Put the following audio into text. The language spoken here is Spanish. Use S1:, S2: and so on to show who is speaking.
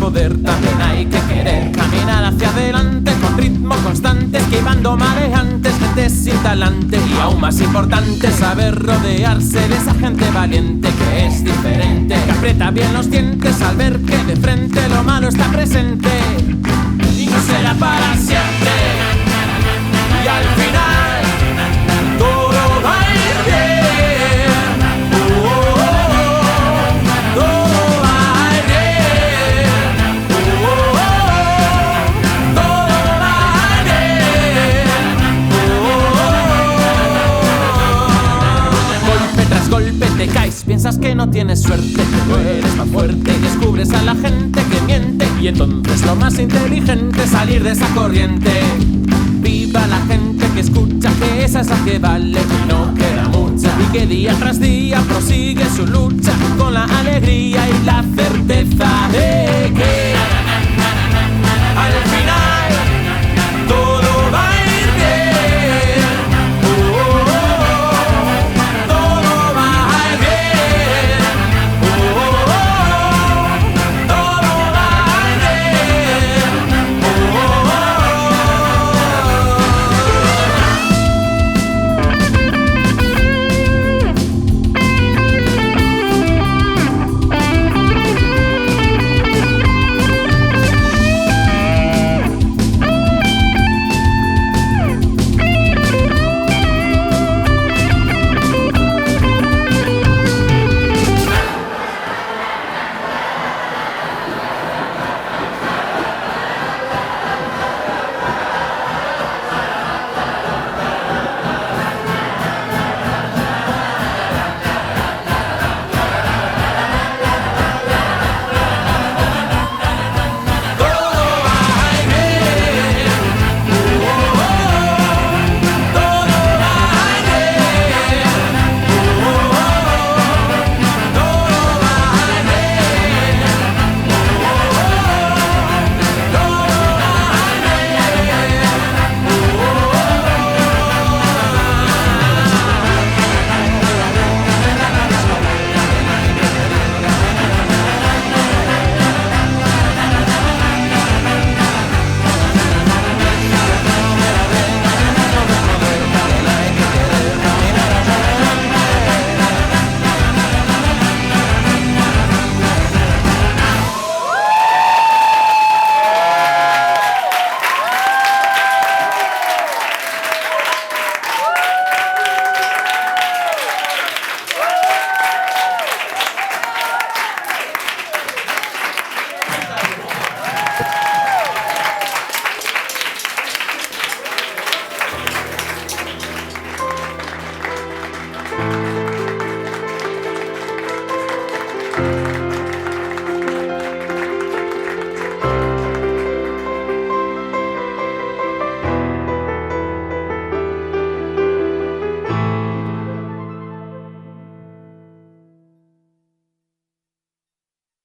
S1: poder, también hay que querer caminar hacia adelante con ritmo constante, esquivando mareantes, gente sin talante. Y aún más importante, saber rodearse de esa gente valiente que es diferente, que aprieta bien los dientes al ver que de frente lo malo está presente y no será para siempre. Y al final todo va a ir bien. Todo va a ir bien. Todo va a ir bien. Golpe tras golpe te caes, piensas que no tienes suerte, que no eres más fuerte, y descubres a la gente que miente. Y entonces lo más inteligente es salir de esa corriente. Viva la gente que escucha, que esa es la que vale, y no queda mucha, y que día tras día prosigue su lucha con la alegría y la certeza de que